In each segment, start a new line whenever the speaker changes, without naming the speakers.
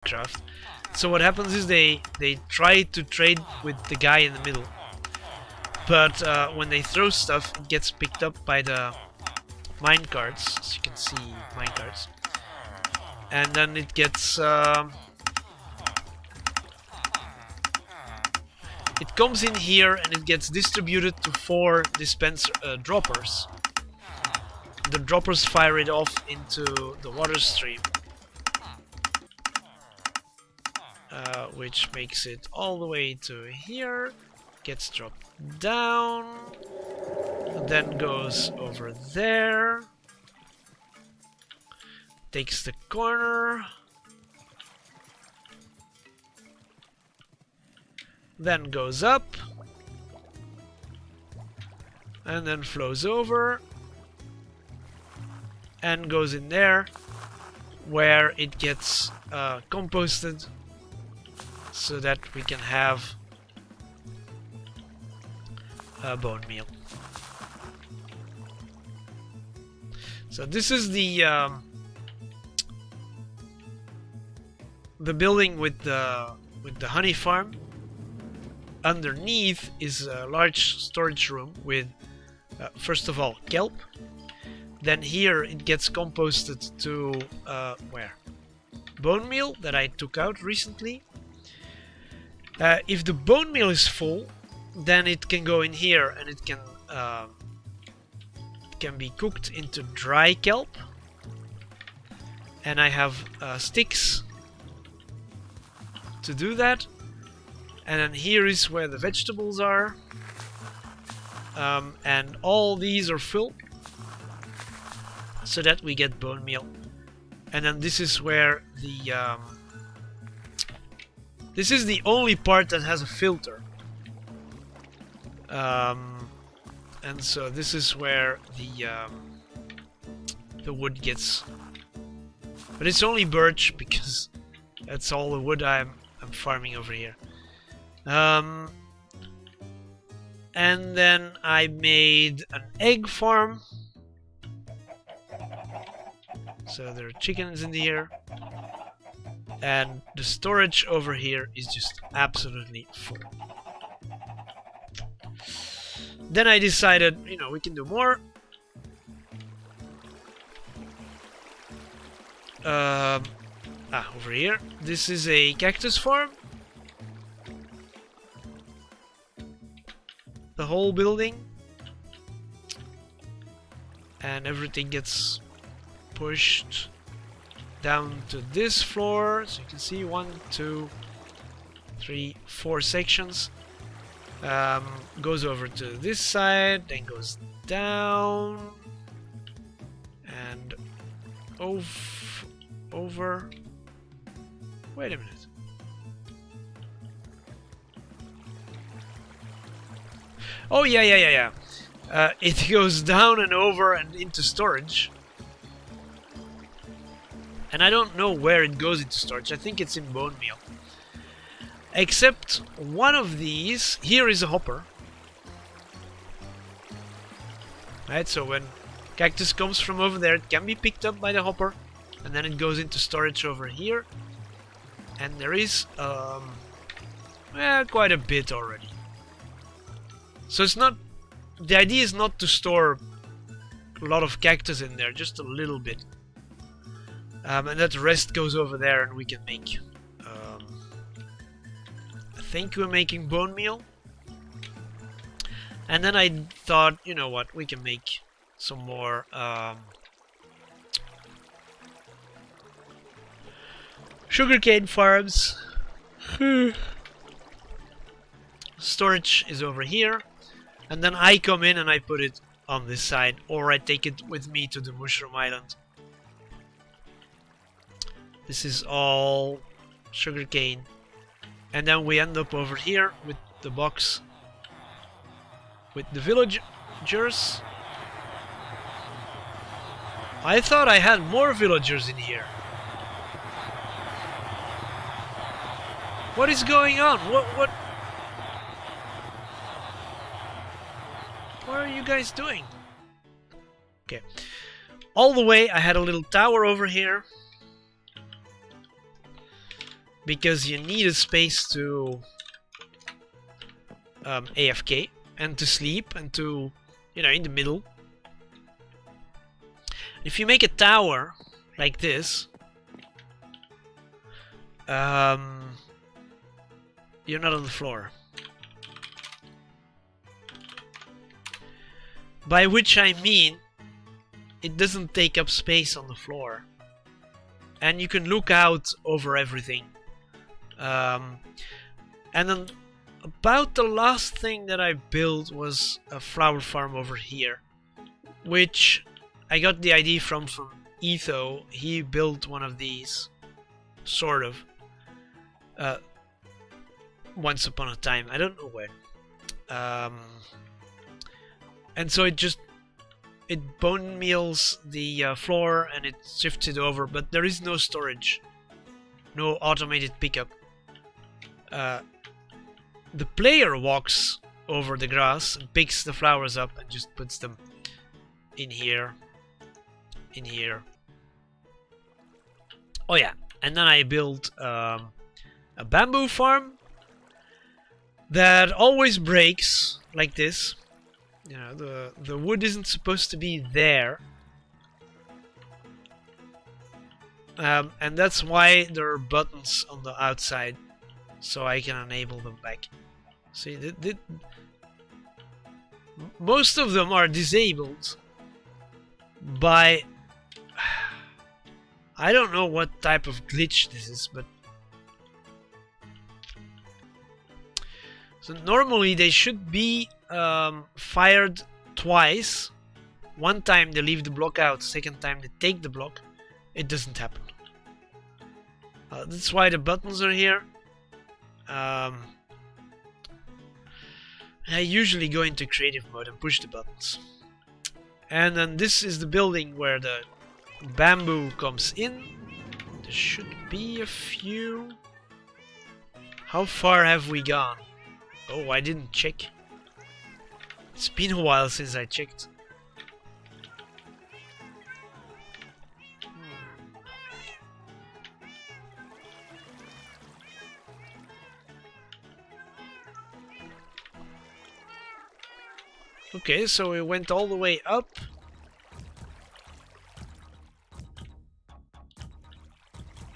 craft. So what happens is they try to trade with the guy in the middle, but when they throw stuff, it gets picked up by the minecarts. As you can see, minecarts, and then it gets it comes in here and it gets distributed to 4 dispenser droppers. The droppers fire it off into the water stream, which makes it all the way to here, gets dropped down, then goes over there, takes the corner, then goes up, and then flows over, and goes in there, where it gets composted, so that we can have bone meal. So this is the building with the honey farm. Underneath is a large storage room with first of all kelp. Then here it gets composted to where? Bone meal that I took out recently. If the bone meal is full, then it can go in here and it can be cooked into dry kelp. And I have sticks to do that. And then here is where the vegetables are. And all these are full, so that we get bone meal. And then this is where the this is the only part that has a filter. And so this is where the wood gets, but it's only birch because that's all the wood I'm farming over here. And then I made an egg farm. So there are chickens in here. And the storage over here is just absolutely full. Then I decided, you know, we can do more. Over here. This is a cactus farm. The whole building. And everything gets pushed down to this floor. So you can see 1, 2, 3, 4 sections. Goes over to this side, then goes down and over. Wait a minute. Oh yeah. It goes down and over and into storage. And I don't know where it goes into storage. I think it's in bone meal. Except one of these, here is a hopper. Right, so when cactus comes from over there, it can be picked up by the hopper. And then it goes into storage over here. And there is quite a bit already. So it's not, the idea is not to store a lot of cactus in there, just a little bit. And that the rest goes over there and we can make, I think we're making bone meal. And then I thought, you know what, we can make some more sugarcane farms. Storage is over here. And then I come in and I put it on this side, or I take it with me to the Mushroom Island. This is all sugarcane. And then we end up over here with the box with the villagers. I thought I had more villagers in here. What is going on? What are you guys doing? Okay. All the way I had a little tower over here. because you need a space to AFK and to sleep and to, you know, in the middle. If you make a tower like this, you're not on the floor. By which I mean, it doesn't take up space on the floor. And you can look out over everything. And then about the last thing that I built was a flower farm over here. Which I got the idea from Etho. He built one of these. Sort of. Once upon a time. I don't know when. And so it bone meals the floor and it shifts it over, but there is no storage, no automated pickup. The player walks over the grass and picks the flowers up and just puts them in here, in here. Oh yeah, and then I built a bamboo farm that always breaks like this. You know, the wood isn't supposed to be there. And that's why there are buttons on the outside, so I can enable them back. See, most of them are disabled by... I don't know what type of glitch this is, but... So normally they should be fired twice. One time they leave the block out, second time they take the block. It doesn't happen. That's why the buttons are here. I usually go into creative mode and push the buttons. And then this is the building where the bamboo comes in. There should be a few. How far have we gone? Oh, I didn't check. It's been a while since I checked. Okay, so we went all the way up.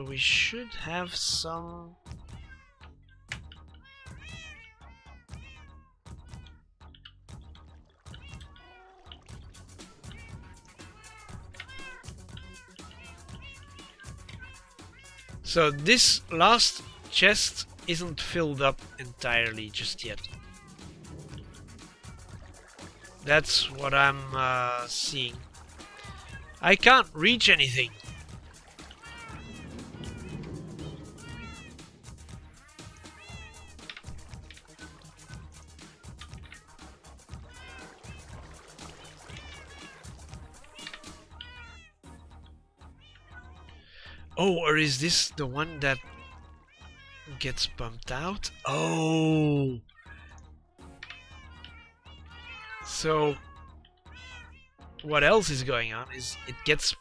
We should have some... So this last chest isn't filled up entirely just yet. That's what I'm seeing. I can't reach anything. Oh, or is this the one that gets bumped out? Oh! So, what else is going on is it gets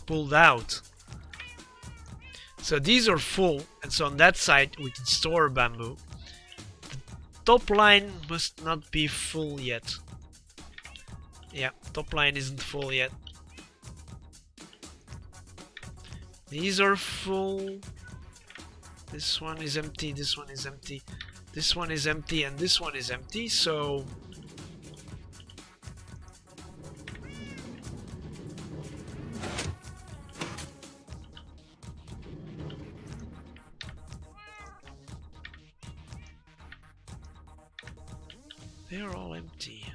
pulled out. So these are full, and so on that side we can store bamboo. The top line must not be full yet. Yeah, top line isn't full yet. These are full. This one is empty, this one is empty, this one is empty, and this one is empty, so... They're all empty.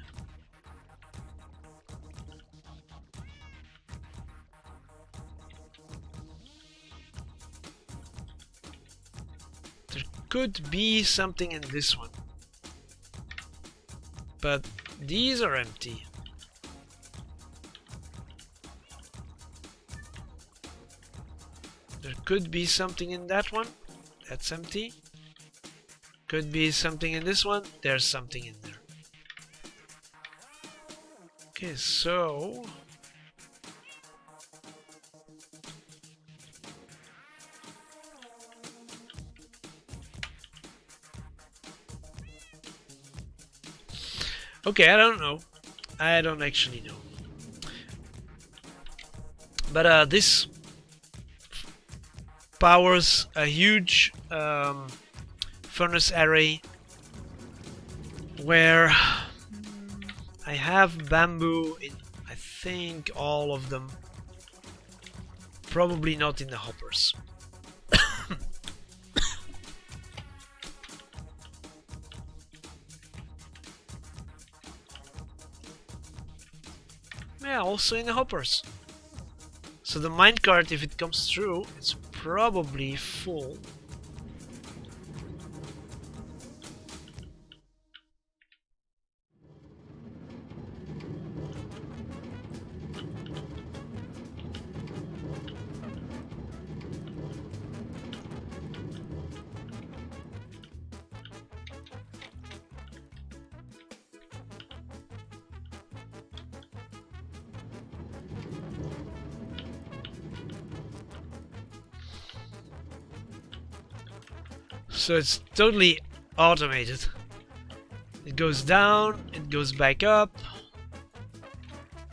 There could be something in this one. But these are empty. There could be something in that one. That's empty. Could be something in this one. There's something in there. Okay, so... Okay, I don't know. I don't actually know. But this powers a huge furnace array where I have bamboo in, I think, all of them. Probably not in the hoppers. Yeah, also in the hoppers. So the minecart, if it comes through, it's probably full. So it's totally automated. It goes down, it goes back up,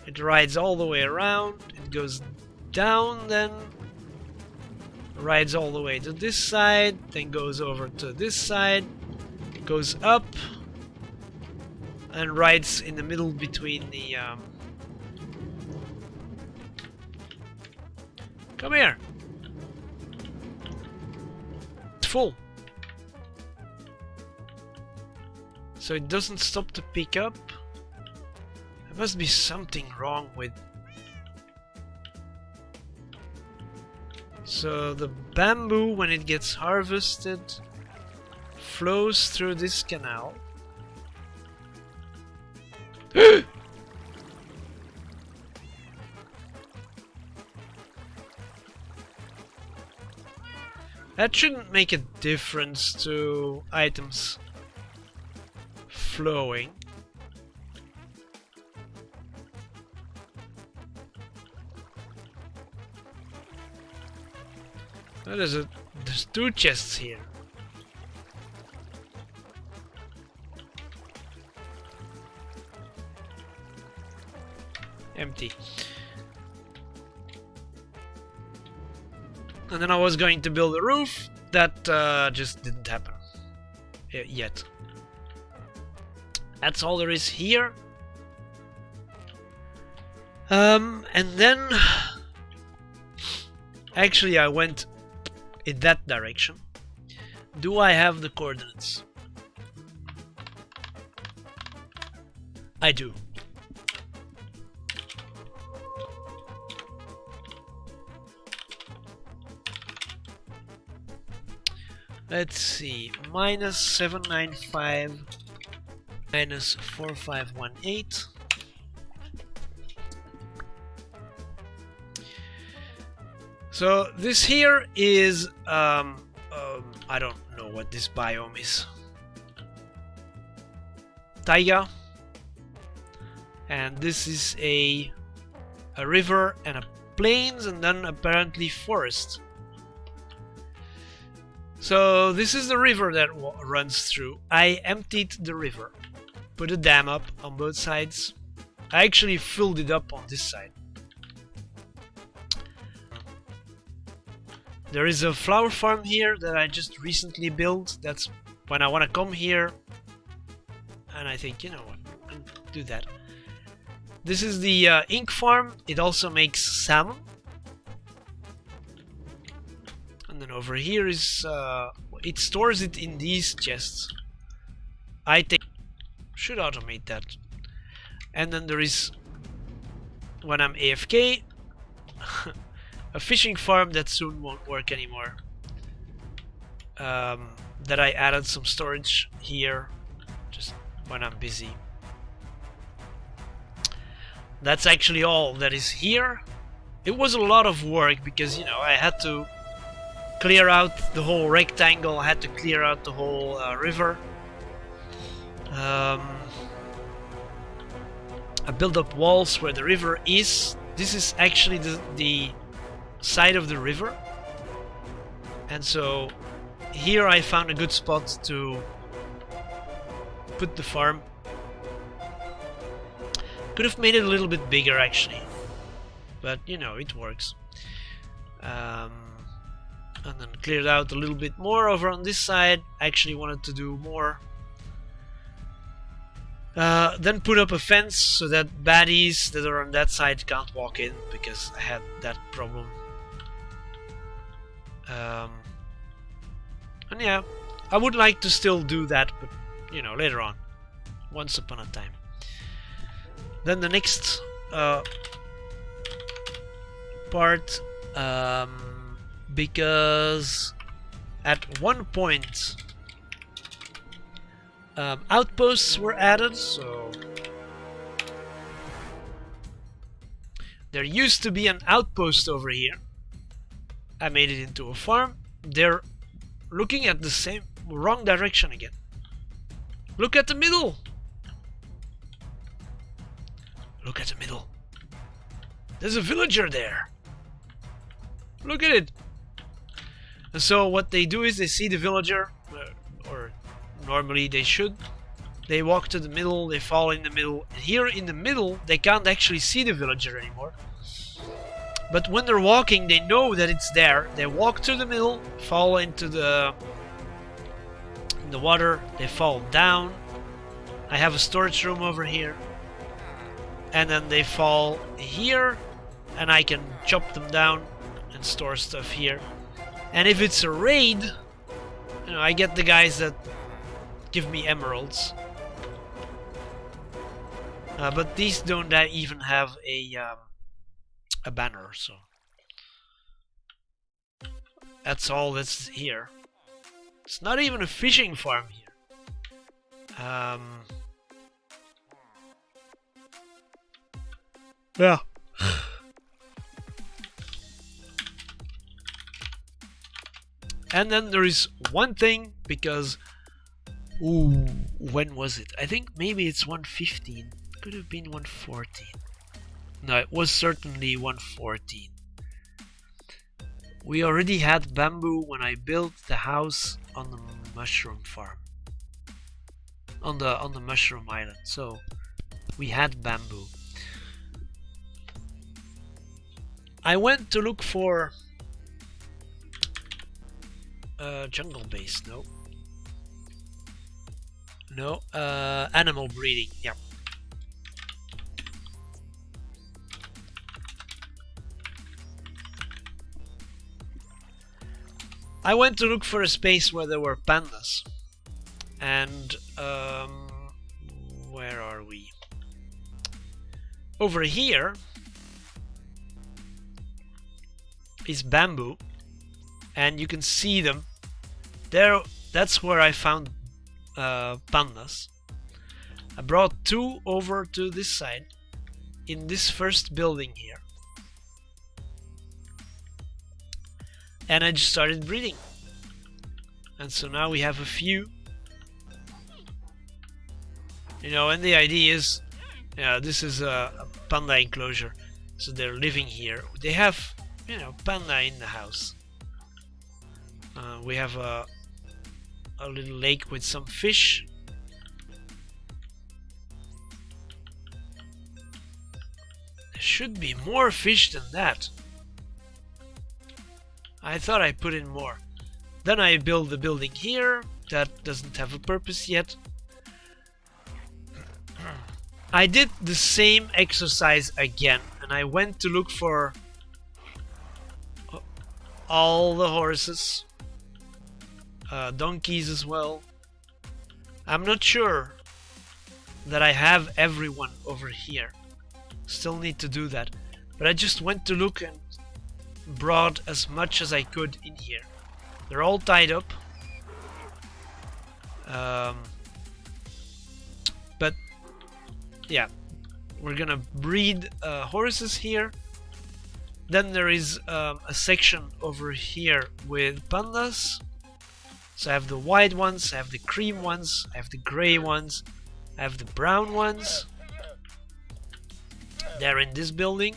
it rides all the way around, it goes down, then rides all the way to this side, then goes over to this side, goes up, and rides in the middle between the... Come here! It's full. So it doesn't stop to pick up. There must be something wrong with... So the bamboo, when it gets harvested, flows through this canal. That shouldn't make a difference to items flowing. Oh, there's two chests here. Empty. And then I was going to build a roof. That just didn't happen yet. That's all there is here. And then actually I went in that direction. Do I have the coordinates? I do. Let's see, minus 795 minus 4518. So this here is I don't know what this biome is. Taiga, and this is a river and a plains, and then apparently forest. So this is the river that runs through. I emptied the river, put a dam up on both sides. I actually filled it up on this side. There is a flower farm here that I just recently built. That's when I want to come here. And I think, you know what, I'll do that. This is the ink farm. It also makes salmon. And then over here is, it stores it in these chests. I think, should automate that. And then there is, when I'm AFK, a fishing farm that soon won't work anymore. That I added some storage here, just when I'm busy. That's actually all that is here. It was a lot of work because, you know, I had to clear out the whole rectangle, I had to clear out the whole river. I built up walls where the river is. This is actually the side of the river, and so here I found a good spot to put the farm. Could have made it a little bit bigger actually, but you know, it works. And then cleared out a little bit more over on this side. I actually wanted to do more. Then put up a fence so that baddies that are on that side can't walk in, because I had that problem. And yeah, I would like to still do that, but you know, later on, once upon a time. Then the next part, because at one point outposts were added, so there used to be an outpost over here. I made it into a farm. They're looking at the wrong direction again. Look at the middle. Look at the middle. There's a villager there. Look at it. And so what they do is they see the villager, or normally they should. They walk to the middle, they fall in the middle. And here in the middle, they can't actually see the villager anymore. But when they're walking, they know that it's there. They walk to the middle, fall into the water, they fall down. I have a storage room over here. And then they fall here, and I can chop them down and store stuff here. And if it's a raid, you know, I get the guys that give me emeralds. But these don't even have a banner, so that's all that's here. It's not even a fishing farm here. Yeah. And then there is one thing, because when was it? I think maybe it's 115. Could have been 114. No, it was certainly 114. We already had bamboo when I built the house on the mushroom farm. On the mushroom island. So we had bamboo. I went to look for jungle base. No, animal breeding. Yeah. I went to look for a space where there were pandas. And where are we? Over here is bamboo, and you can see them there. That's where I found pandas. I brought 2 over to this side in this first building here, and I just started breeding, and so now we have a few, you know. And the idea is, this is a panda enclosure, so they're living here. They have, you know, panda in the house. We have a little lake with some fish. There should be more fish than that. I thought I put in more. Then I build the building here. That doesn't have a purpose yet. I did the same exercise again, and I went to look for all the horses, donkeys as well. I'm not sure that I have everyone over here. Still need to do that, but I just went to look and brought as much as I could in here. They're all tied up, but yeah, we're gonna breed horses here. Then there is a section over here with pandas. So I have the white ones, I have the cream ones, I have the grey ones, I have the brown ones. They're in this building.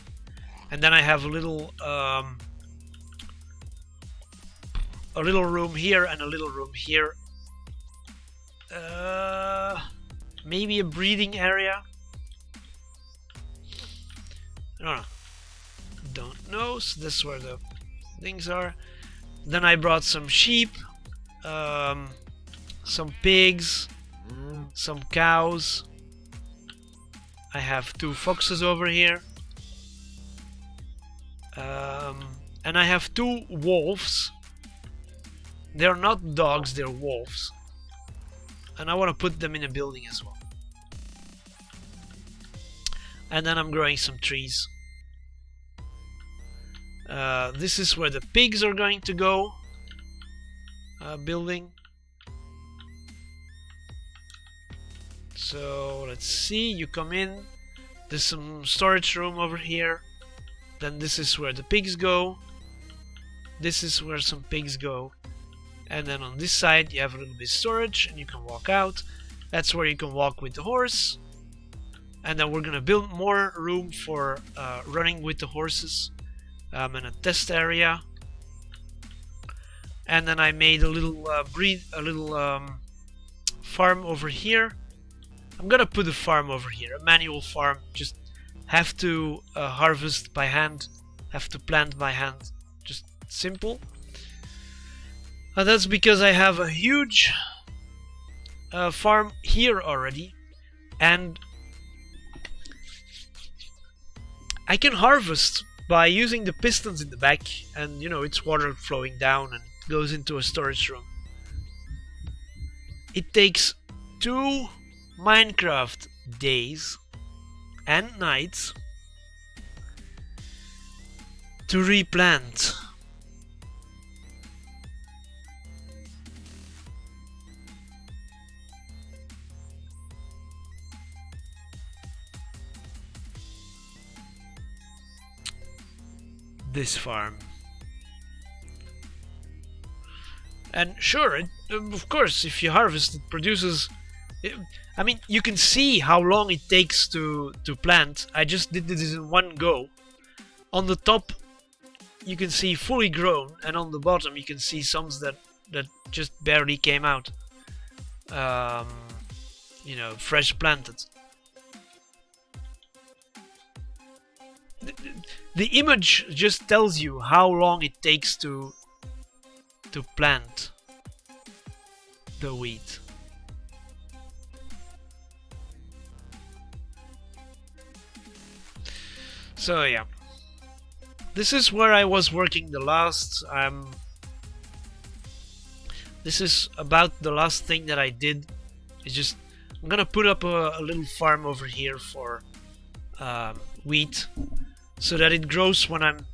And then I have a little room here and a little room here. Maybe a breeding area. No, don't know. So this is where the things are. Then I brought some sheep, some pigs, some cows. I have 2 foxes over here. And I have 2 wolves. They're not dogs, they're wolves. And I want to put them in a building as well. And then I'm growing some trees. This is where the pigs are going to go. Building. So let's see, you come in. There's some storage room over here. Then this is where the pigs go. This is where some pigs go. And then on this side you have a little bit of storage and you can walk out. That's where you can walk with the horse. And then we're gonna build more room for running with the horses, and a test area. And then I made a little farm over here. I'm gonna put a farm over here, a manual farm. Just have to harvest by hand, have to plant by hand. Just simple. That's because I have a huge farm here already, and I can harvest by using the pistons in the back, and you know, it's water flowing down and goes into a storage room. It takes 2 Minecraft days and nights to replant. This farm. And sure, of course, if you harvest, it produces... I mean, you can see how long it takes to plant. I just did this in one go. On the top, you can see fully grown, and on the bottom, you can see some that just barely came out. You know, fresh planted. The image just tells you how long it takes to plant the wheat. So yeah, this is where I was working the last. This is about the last thing that I did. It's just I'm gonna put up a little farm over here for wheat, so that it grows when I'm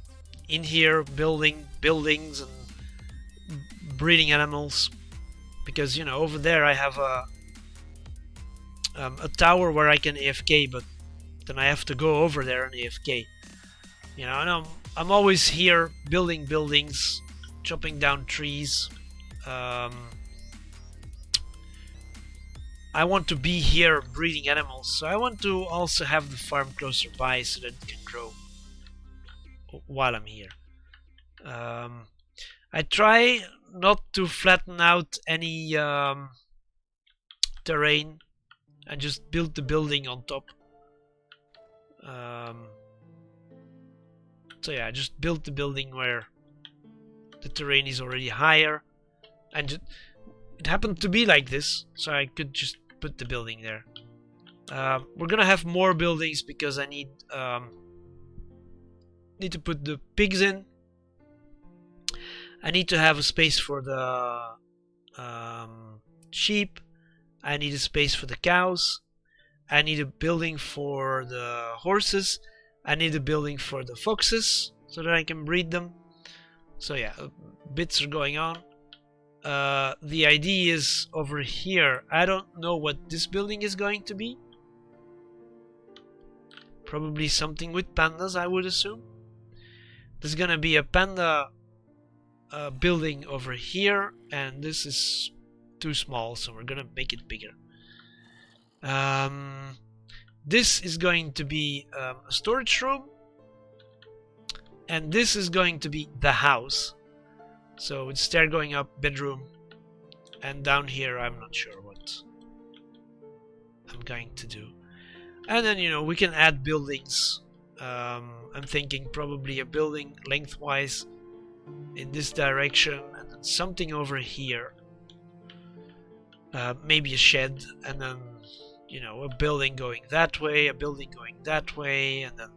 in here building buildings and breeding animals. Because you know, over there I have a tower where I can AFK, but then I have to go over there and AFK. You know, and I'm always here building buildings, chopping down trees. I want to be here breeding animals, so I want to also have the farm closer by so that it can grow while I'm here. I try not to flatten out any terrain and just build the building on top. So yeah, I just built the building where the terrain is already higher, and it happened to be like this, so I could just put the building there. We're gonna have more buildings because I need to put the pigs in. I need to have a space for the sheep. I need a space for the cows. I need a building for the horses. I need a building for the foxes so that I can breed them. So yeah, bits are going on. The idea is over here. I don't know what this building is going to be. Probably something with pandas, I would assume. There's gonna be a panda building over here, and this is too small, so we're gonna make it bigger. This is going to be a storage room, and this is going to be the house. So it's stair going up, bedroom, and down here I'm not sure what I'm going to do. And then, you know, we can add buildings I'm thinking probably a building lengthwise in this direction, and then something over here. Maybe a shed, and then, you know, a building going that way, a building going that way, and then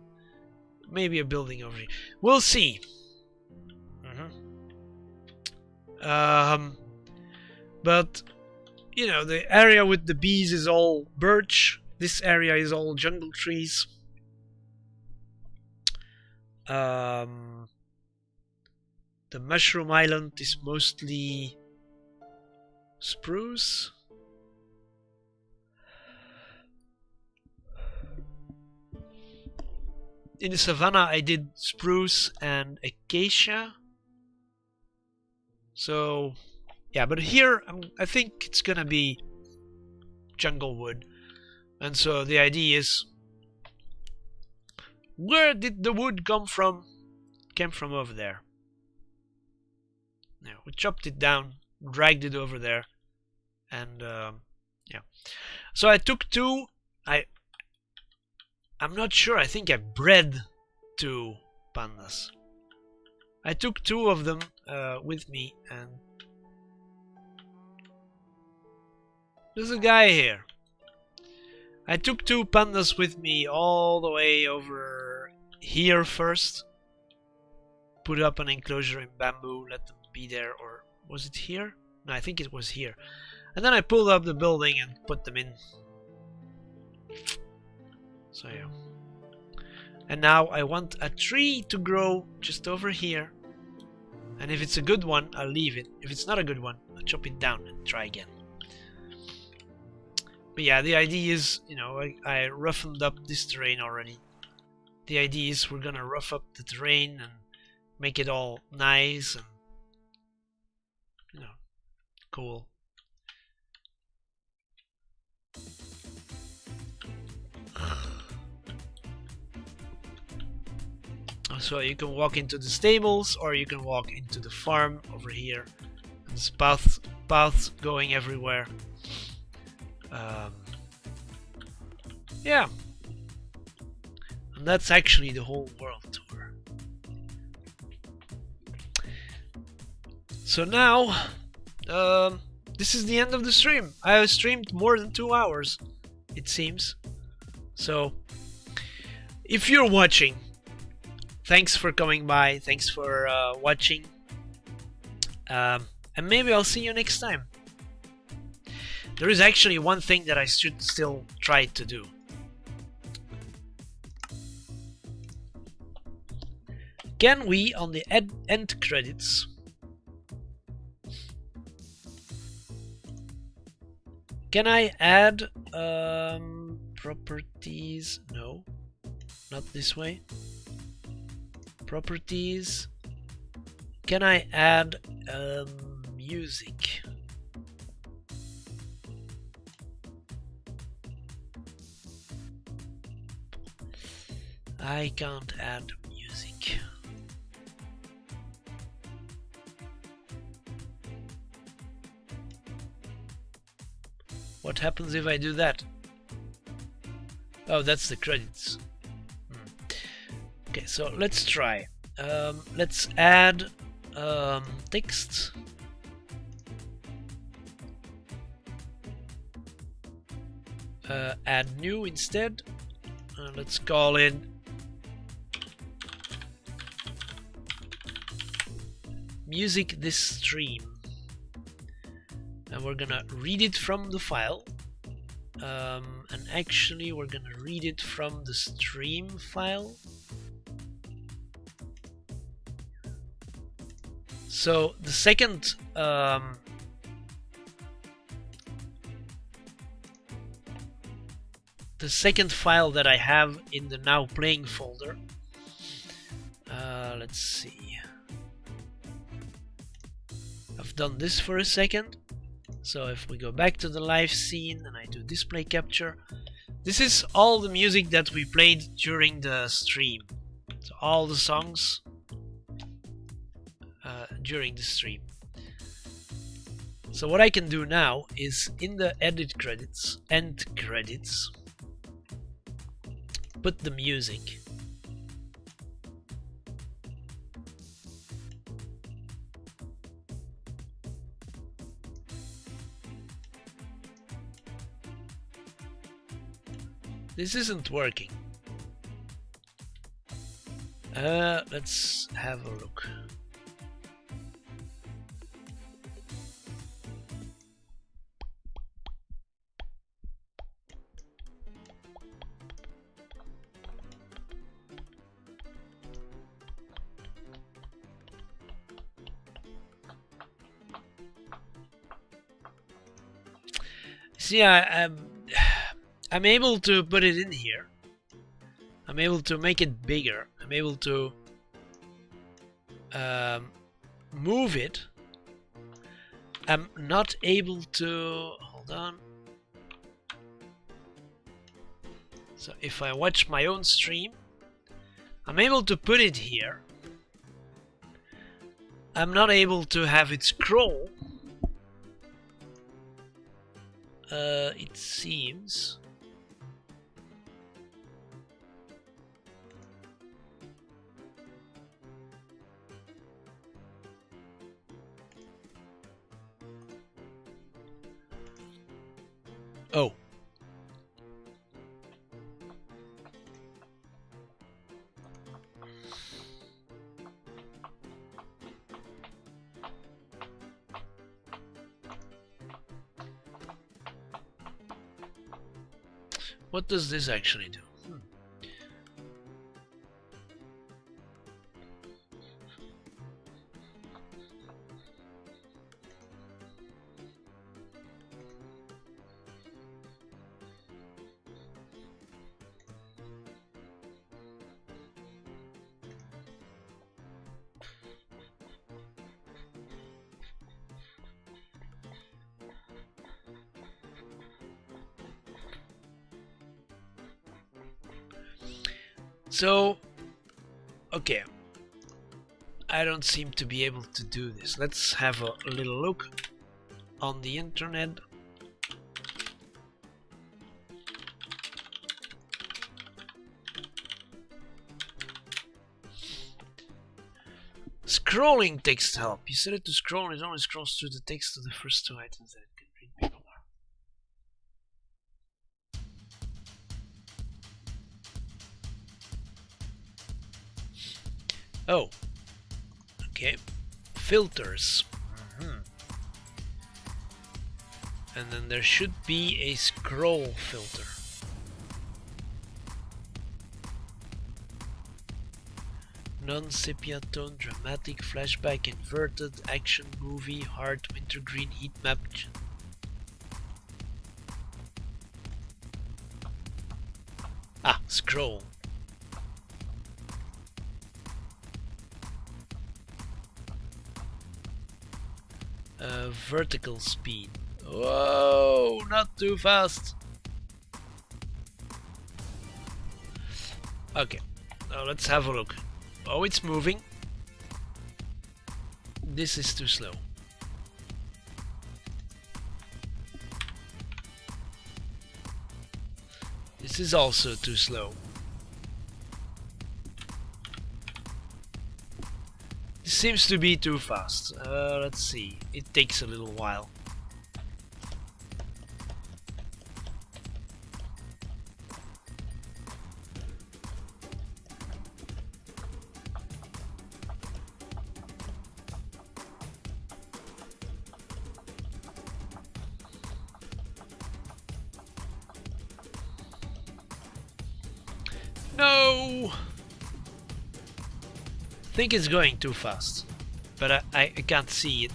maybe a building over here. We'll see. But, you know, the area with the bees is all birch. This area is all jungle trees. The Mushroom Island is mostly spruce. In the savannah I did spruce and acacia. So yeah, but here I think it's gonna be jungle wood. And so the idea is, where did the wood come from? It came from over there. Now we chopped it down, dragged it over there, and yeah. So I took two. I'm not sure. I think I bred 2 pandas. I took 2 of them with me, and there's a guy here. I took 2 pandas with me all the way over here first. Put up an enclosure in bamboo, let them be there, or was it here? No, I think it was here. And then I pulled up the building and put them in. So yeah. And now I want a tree to grow just over here. And if it's a good one, I'll leave it. If it's not a good one, I'll chop it down and try again. But yeah, the idea is, you know, I roughened up this terrain already. The idea is we're gonna rough up the terrain and make it all nice and, you know, cool. So you can walk into the stables, or you can walk into the farm over here. There's paths going everywhere. Yeah, and that's actually the whole world tour. So now, this is the end of the stream. I have streamed more than 2 hours, it seems. So, if you're watching, thanks for coming by, thanks for watching, and maybe I'll see you next time. There is actually one thing that I should still try to do. Can we, on the end credits, can I add properties? No, not this way. Properties. Can I add music? I can't add music. What happens if I do that? Oh, that's the credits. Okay, so let's try. Let's add text. Add new instead. Let's call it music this stream. And we're gonna read it from the file. And actually we're gonna read it from the stream file. So the second file that I have in the now playing folder, let's see, I've done this for a second. So if we go back to the live scene and I do display capture, this is all the music that we played during the stream. So all the songs during the stream. So what I can do now is in the end credits, put the music. This isn't working. Let's have a look. See, I'm able to put it in here. I'm able to make it bigger. I'm able to move it. I'm not able to... Hold on. So if I watch my own stream, I'm able to put it here. I'm not able to have it scroll. It seems. Oh. What does this actually do? So, okay, I don't seem to be able to do this. Let's have a little look on the internet. Scrolling text help. You set it to scroll and it only scrolls through the text of the first two items that it can read people. Oh, okay. Filters. And then there should be a scroll filter. Non-sepia tone, dramatic, flashback, inverted, action, movie, hard, wintergreen, heat map. Ah, scroll. Vertical speed. Whoa, not too fast. Okay, now let's have a look. Oh, it's moving. This is too slow. This is also too slow. This seems to be too fast. Let's see. It takes a little while. No! I think it's going too fast, but I can't see it.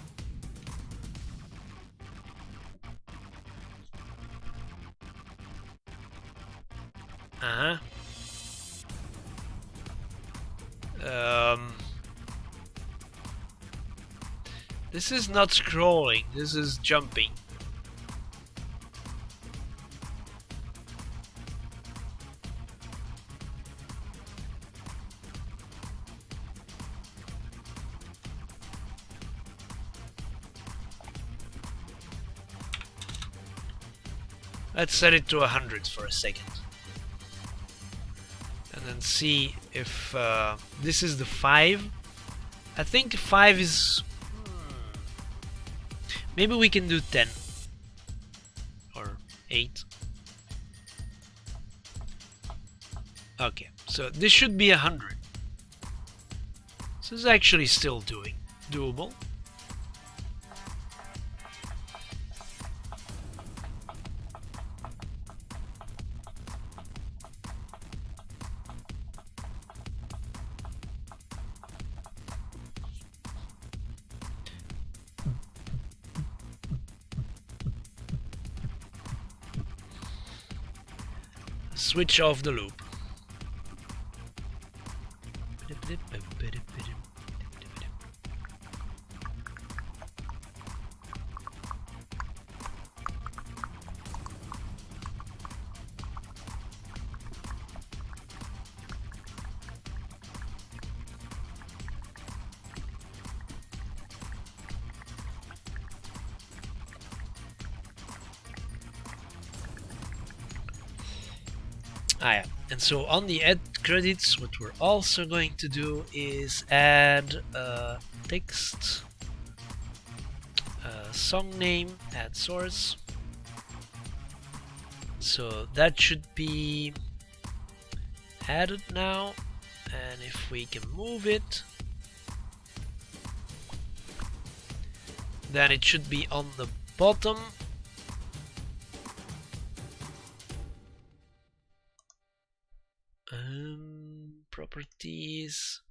This is not scrolling, this is jumping. Let's set it to 100 for a second. And then see if this is the 5. I think 5 is... Maybe we can do 10. Or 8. Okay, so this should be 100. This is actually still doable. Switch off the loop. Yeah. And so on the add credits, what we're also going to do is add text, song name, add source. So that should be added now, and if we can move it, then it should be on the bottom. Properties.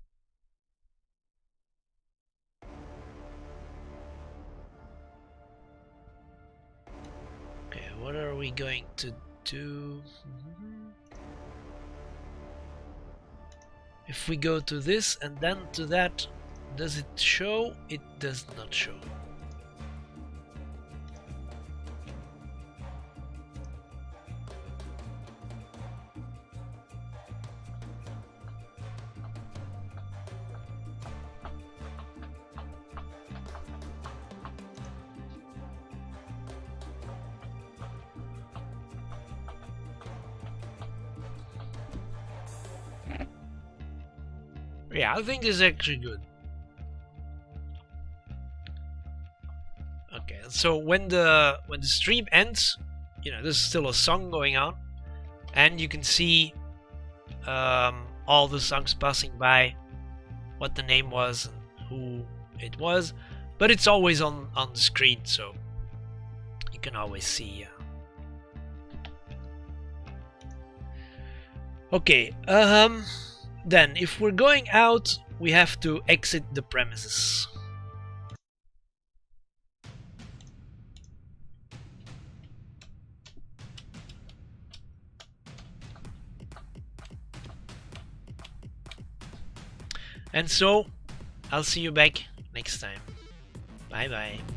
Okay, what are we going to do? If we go to this and then to that, does it show? It does not show. Yeah, I think this is actually good. Okay, so when the stream ends, you know, there's still a song going on, and you can see all the songs passing by, what the name was and who it was, but it's always on the screen, so you can always see. Okay, then if we're going out, we have to exit the premises. And so, I'll see you back next time. Bye bye.